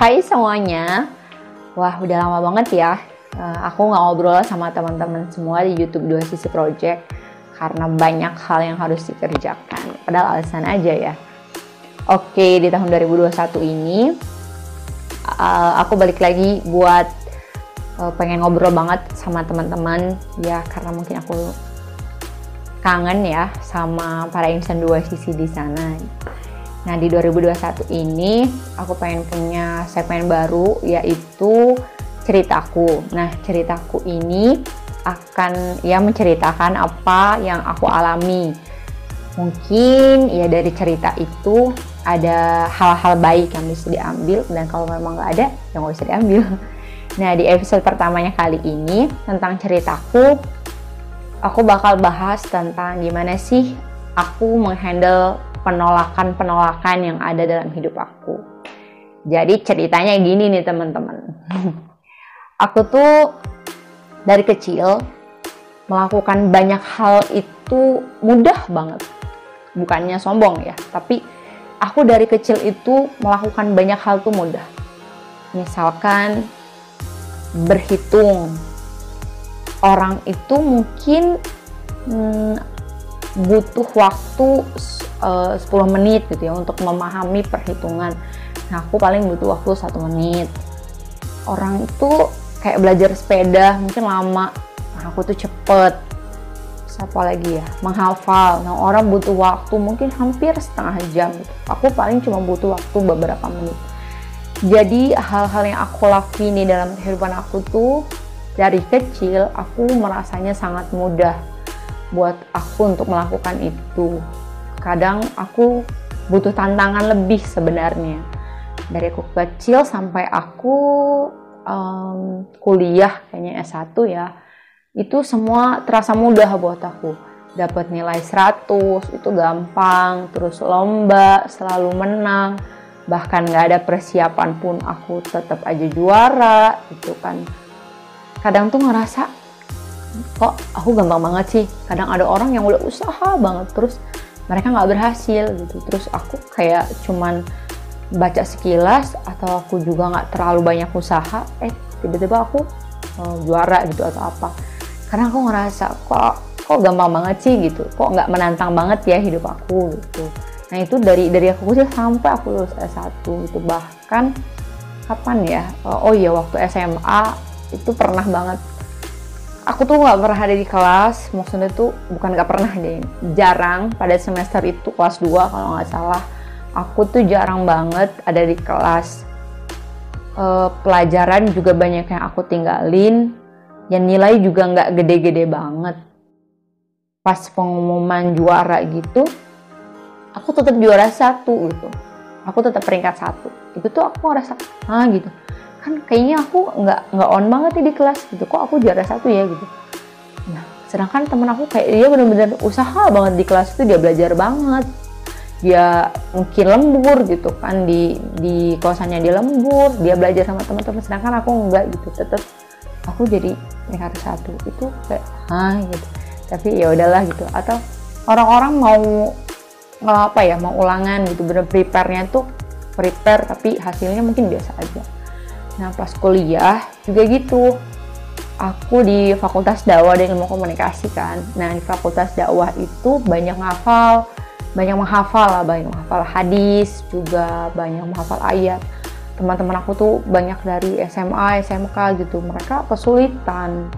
Hai semuanya. Wah, udah lama banget ya. Aku nggak ngobrol sama teman-teman semua di YouTube Dua Sisi Project karena banyak hal yang harus dikerjakan. Padahal alasan aja ya. Oke, di tahun 2021 ini aku balik lagi buat pengen ngobrol banget sama teman-teman ya, karena mungkin aku kangen ya sama para insan dua sisi di sana. Nah, di 2021 ini aku pengen punya segmen baru, yaitu ceritaku. Nah, ceritaku ini akan ya menceritakan apa yang aku alami. Mungkin ya dari cerita itu ada hal-hal baik yang bisa diambil, dan kalau memang nggak ada, ya nggak bisa diambil. Nah, di episode pertamanya kali ini tentang ceritaku, aku bakal bahas tentang gimana sih aku menghandle penolakan-penolakan yang ada dalam hidup aku. Jadi ceritanya gini nih teman-teman. Aku tuh dari kecil melakukan banyak hal itu mudah banget. Bukannya sombong ya, tapi aku dari kecil itu melakukan banyak hal tuh mudah. Misalkan berhitung. Orang itu mungkin butuh waktu 10 menit gitu ya untuk memahami perhitungan. Nah, aku paling butuh waktu 1 menit. Orang itu kayak belajar sepeda mungkin lama, nah aku tuh cepet. Siapa lagi ya, menghafal. Nah, orang butuh waktu mungkin hampir setengah jam gitu. Aku paling cuma butuh waktu beberapa menit. Jadi hal-hal yang aku lakuin di dalam kehidupan aku tuh dari kecil aku merasanya sangat mudah buat aku untuk melakukan itu. Kadang aku butuh tantangan lebih sebenarnya. Dari aku kecil sampai aku kuliah kayaknya S1 ya, itu semua terasa mudah buat aku. Dapat nilai 100 itu gampang, terus lomba selalu menang, bahkan nggak ada persiapan pun aku tetap aja juara gitu kan. Kadang tuh ngerasa kok aku gampang banget sih. Kadang ada orang yang udah usaha banget terus mereka nggak berhasil gitu. Terus aku kayak cuman baca sekilas, atau aku juga nggak terlalu banyak usaha, tiba-tiba aku juara gitu atau apa. Karena aku ngerasa kok gampang banget sih gitu. Kok nggak menantang banget ya hidup aku gitu. Nah, itu dari aku kecil sampai aku lulus S1 gitu. Bahkan kapan ya? Oh iya, waktu SMA itu pernah banget. Aku tuh nggak pernah ada di kelas, maksudnya tuh bukan nggak pernah deh, jarang. Pada semester itu kelas 2 kalau nggak salah, aku tuh jarang banget ada di kelas. Pelajaran juga banyak yang aku tinggalin, yang nilai juga nggak gede-gede banget. Pas pengumuman juara gitu, aku tetap juara 1 gitu, aku tetap peringkat 1. Itu tuh aku ngerasa gitu, kan kayaknya aku nggak on banget nih di kelas gitu, kok aku juara 1 ya gitu. Nah, sedangkan temen aku kayak dia bener-bener usaha banget di kelas itu, dia belajar banget, dia mungkin lembur gitu kan, di kosannya dia lembur, dia belajar sama teman-teman, sedangkan aku enggak gitu. Tetap aku jadi peringkat 1 itu kayak gitu. Tapi ya udahlah gitu. Atau orang-orang mau mau ulangan gitu, bener prepare-nya tuh prepare tapi hasilnya mungkin biasa aja. Nah, pas kuliah juga gitu. Aku di Fakultas Dakwah dan Ilmu Komunikasi kan. Nah, di Fakultas Dakwah itu banyak menghafal hadis, juga banyak menghafal ayat. Teman-teman aku tuh banyak dari SMA, SMK gitu. Mereka kesulitan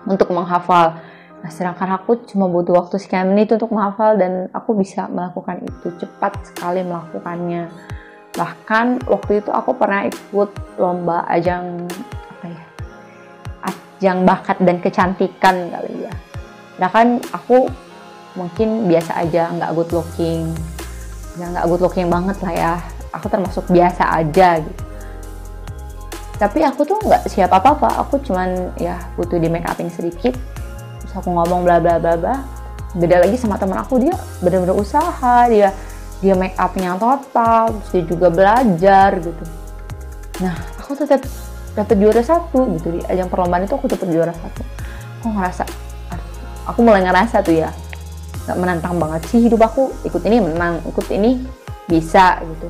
untuk menghafal. Nah, sedangkan aku cuma butuh waktu sekian menit untuk menghafal, dan aku bisa melakukan itu, cepat sekali melakukannya. Bahkan waktu itu aku pernah ikut lomba ajang bakat dan kecantikan kali ya. Nah, kan aku mungkin biasa aja, nggak good looking banget lah ya. Aku termasuk biasa aja gitu. Tapi aku tuh nggak siap apa-apa. Aku cuman ya butuh di make upin sedikit. Terus aku ngomong bla bla bla bla. Beda lagi sama teman aku, dia bener-bener usaha, dia make upnya total, terus dia juga belajar gitu. Nah, aku tetap dapat juara 1 gitu di ajang perlombaan itu. Aku dapat juara 1. Aku mulai ngerasa tuh ya, nggak menantang banget sih hidup aku. Ikut ini menang, ikut ini bisa gitu.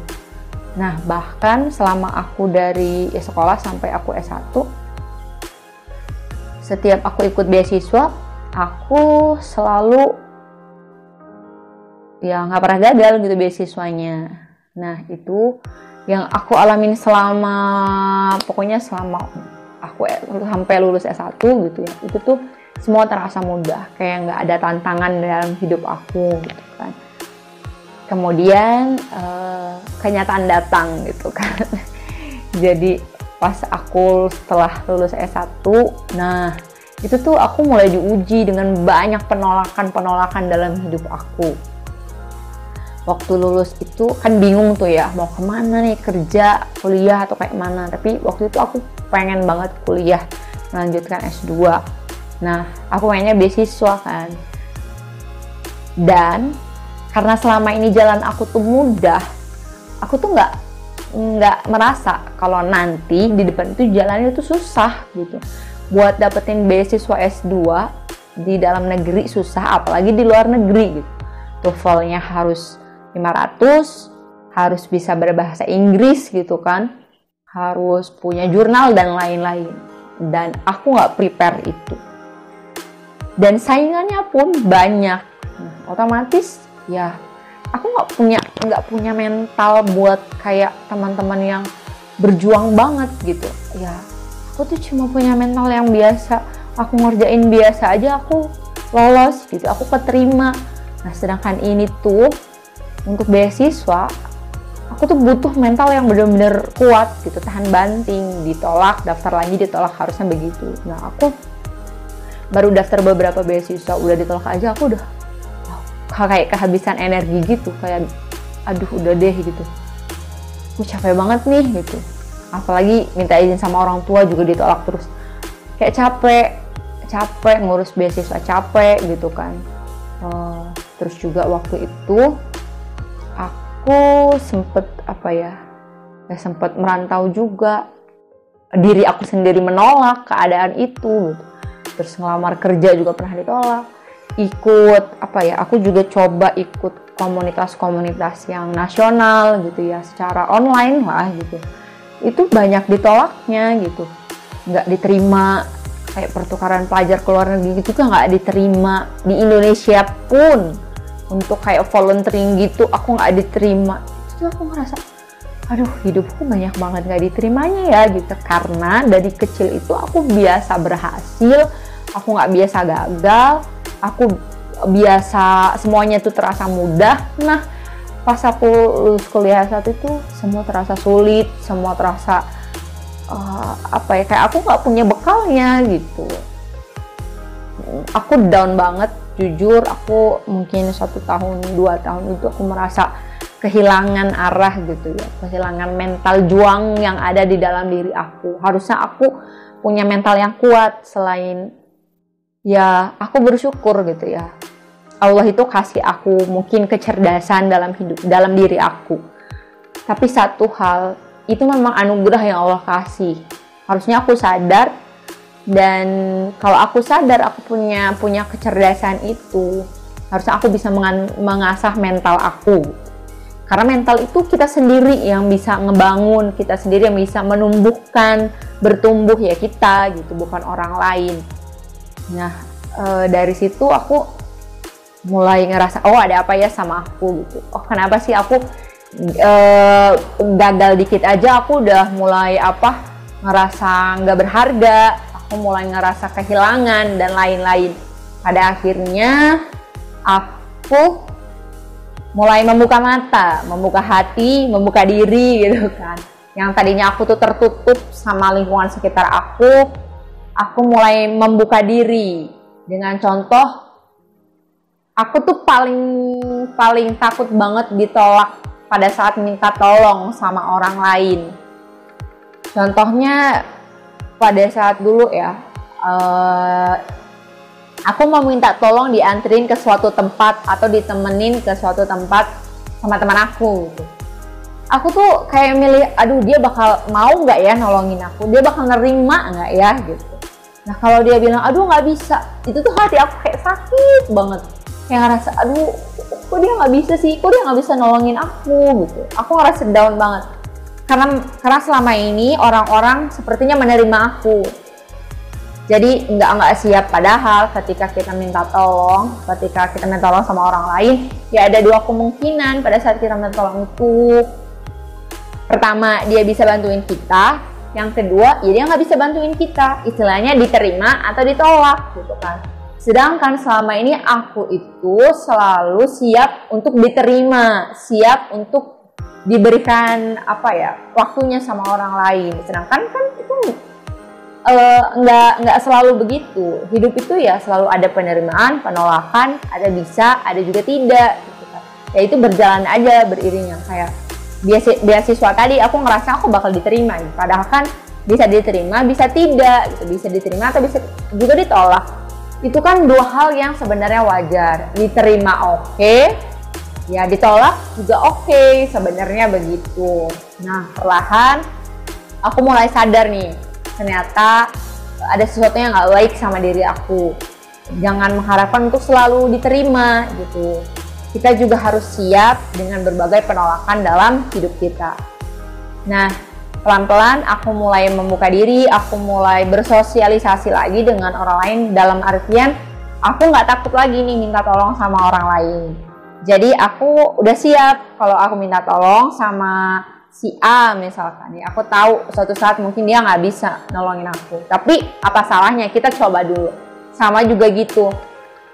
Nah, bahkan selama aku dari sekolah sampai aku S1, setiap aku ikut beasiswa, aku selalu ya nggak pernah gagal gitu beasiswanya. Nah, itu yang aku alamin pokoknya selama aku sampai lulus S1 gitu ya. Itu tuh semua terasa mudah, kayak nggak ada tantangan dalam hidup aku gitu kan. Kemudian kenyataan datang gitu kan. Jadi pas aku setelah lulus S1, nah itu tuh aku mulai diuji dengan banyak penolakan dalam hidup aku. Waktu lulus itu kan bingung tuh ya, mau kemana nih, kerja, kuliah atau kayak mana. Tapi waktu itu aku pengen banget kuliah, melanjutkan S2. Nah, aku pengennya beasiswa kan. Dan karena selama ini jalan aku tuh mudah, aku tuh nggak merasa kalau nanti di depan itu jalannya tuh susah gitu. Buat dapetin beasiswa S2 di dalam negeri susah, apalagi di luar negeri gitu. TOEFL-nya harus 500, harus bisa berbahasa Inggris gitu kan, harus punya jurnal dan lain-lain. Dan aku nggak prepare itu. Dan saingannya pun banyak. Nah, otomatis ya aku nggak punya mental buat kayak teman-teman yang berjuang banget gitu ya. Aku tuh cuma punya mental yang biasa, aku ngerjain biasa aja aku lolos gitu, aku keterima. Nah, sedangkan ini tuh untuk beasiswa aku tuh butuh mental yang bener-bener kuat gitu, tahan banting, ditolak, daftar lagi ditolak, harusnya begitu. Nah, aku baru daftar beberapa beasiswa udah ditolak aja aku udah kayak kehabisan energi gitu, kayak aduh udah deh gitu, aku capek banget nih gitu. Apalagi minta izin sama orang tua juga ditolak terus, kayak capek ngurus beasiswa, capek gitu kan. Terus juga waktu itu aku sempet merantau juga, diri aku sendiri menolak keadaan itu gitu. Terus ngelamar kerja juga pernah ditolak. Aku juga coba ikut komunitas-komunitas yang nasional gitu ya, secara online lah gitu. Itu banyak ditolaknya gitu, nggak diterima. Kayak pertukaran pelajar ke luar negeri gitu kan nggak diterima. Di Indonesia pun untuk kayak volunteering gitu aku nggak diterima. Itu aku ngerasa aduh hidupku banyak banget nggak diterimanya ya gitu. Karena dari kecil itu aku biasa berhasil, aku nggak biasa gagal, aku biasa semuanya tuh terasa mudah. Nah, pas aku lulus kuliah saat itu semua terasa sulit, semua terasa kayak aku nggak punya bekalnya gitu. Aku down banget, jujur. Aku mungkin 1 tahun 2 tahun itu aku merasa kehilangan arah gitu ya, kehilangan mental juang yang ada di dalam diri aku. Harusnya aku punya mental yang kuat. Selain ya aku bersyukur gitu ya, Allah itu kasih aku mungkin kecerdasan dalam diri aku. Tapi satu hal, itu memang anugerah yang Allah kasih. Harusnya aku sadar, dan kalau aku sadar aku punya kecerdasan itu, harusnya aku bisa mengasah mental aku. Karena mental itu kita sendiri yang bisa ngebangun, kita sendiri yang bisa menumbuhkan, bertumbuh ya kita gitu, bukan orang lain. Nah, dari situ aku mulai ngerasa, oh ada apa ya sama aku gitu. Oh kenapa sih aku gagal dikit aja aku udah mulai ngerasa nggak berharga, aku mulai ngerasa kehilangan dan lain-lain. Pada akhirnya aku mulai membuka mata, membuka hati, membuka diri gitu kan. Yang tadinya aku tuh tertutup sama lingkungan sekitar aku mulai membuka diri. Dengan contoh, aku tuh paling takut banget ditolak pada saat minta tolong sama orang lain. Contohnya pada saat dulu ya, aku mau minta tolong dianterin ke suatu tempat atau ditemenin ke suatu tempat sama teman aku gitu. Aku tuh kayak milih, aduh dia bakal mau nggak ya nolongin aku, dia bakal nerima nggak ya gitu. Nah kalau dia bilang aduh nggak bisa, itu tuh hati aku kayak sakit banget, kayak ngerasa aduh kok dia nggak bisa sih, kok dia nggak bisa nolongin aku gitu. Aku ngerasa down banget. karena selama ini orang-orang sepertinya menerima aku. Jadi nggak siap, padahal ketika kita minta tolong sama orang lain, ya ada dua kemungkinan pada saat kita minta tolong itu. Pertama, dia bisa bantuin kita. Yang kedua, ya dia nggak bisa bantuin kita. Istilahnya diterima atau ditolak gitu kan. Sedangkan selama ini aku itu selalu siap untuk diterima, siap untuk diberikan waktunya sama orang lain. Sedangkan kan itu nggak selalu begitu. Hidup itu ya selalu ada penerimaan, penolakan, ada bisa, ada juga tidak gitu kan. Ya itu berjalan aja beriringan. Kayak beasiswa tadi aku ngerasa aku bakal diterima, padahal kan bisa diterima, bisa tidak gitu. Bisa diterima atau bisa juga ditolak. Itu kan dua hal yang sebenarnya wajar. Diterima oke, ya ditolak juga oke, sebenarnya begitu. Nah, perlahan aku mulai sadar nih, ternyata ada sesuatu yang gak baik sama diri aku. Jangan mengharapkan untuk selalu diterima gitu. Kita juga harus siap dengan berbagai penolakan dalam hidup kita. Nah, pelan-pelan aku mulai membuka diri, aku mulai bersosialisasi lagi dengan orang lain, dalam artian aku nggak takut lagi nih minta tolong sama orang lain. Jadi aku udah siap kalau aku minta tolong sama si A misalkan, ya aku tahu suatu saat mungkin dia nggak bisa nolongin aku, tapi apa salahnya kita coba dulu. Sama juga gitu,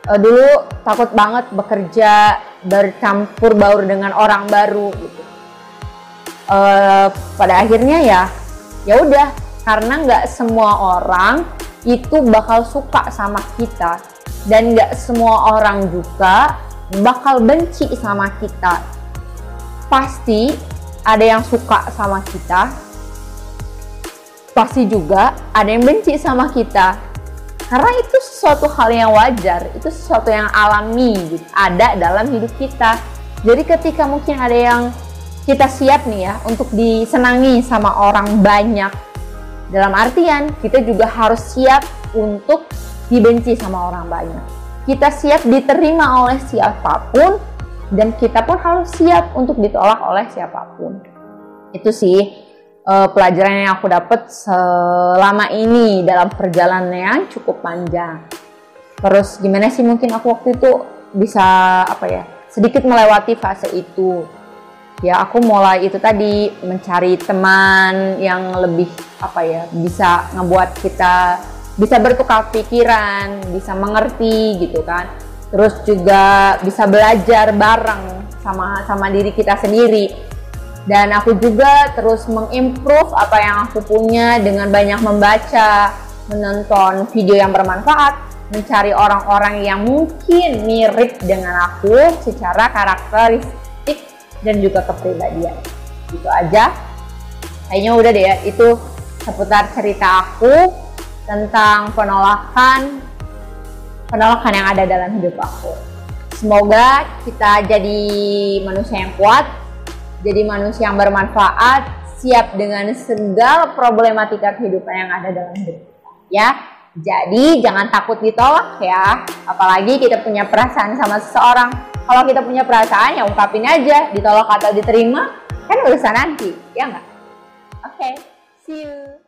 dulu takut banget bekerja, bercampur baur dengan orang baru gitu. Pada akhirnya ya udah, karena nggak semua orang itu bakal suka sama kita, dan nggak semua orang juga bakal benci sama kita. Pasti ada yang suka sama kita, pasti juga ada yang benci sama kita, karena itu sesuatu hal yang wajar, itu sesuatu yang alami gitu, ada dalam hidup kita. Jadi ketika mungkin ada yang kita siap nih ya untuk disenangi sama orang banyak, dalam artian kita juga harus siap untuk dibenci sama orang banyak. Kita siap diterima oleh siapapun, dan kita pun harus siap untuk ditolak oleh siapapun. Itu sih pelajaran yang aku dapat selama ini dalam perjalanan yang cukup panjang. Terus gimana sih mungkin aku waktu itu bisa sedikit melewati fase itu. Ya aku mulai itu tadi mencari teman yang lebih bisa ngebuat kita bisa bertukar pikiran, bisa mengerti gitu kan. Terus juga bisa belajar bareng sama diri kita sendiri. Dan aku juga terus mengimprove apa yang aku punya dengan banyak membaca, menonton video yang bermanfaat, mencari orang-orang yang mungkin mirip dengan aku secara karakteristik dan juga kepribadian. Gitu aja. Kayaknya udah deh ya, itu seputar cerita aku tentang penolakan yang ada dalam hidup aku. Semoga kita jadi manusia yang kuat, jadi manusia yang bermanfaat, siap dengan segala problematika kehidupan yang ada dalam hidup kita, ya. Jadi jangan takut ditolak ya, apalagi kita punya perasaan sama seseorang. Kalau kita punya perasaan ya ungkapin aja, ditolak atau diterima kan urusan nanti, ya nggak? Oke, see you.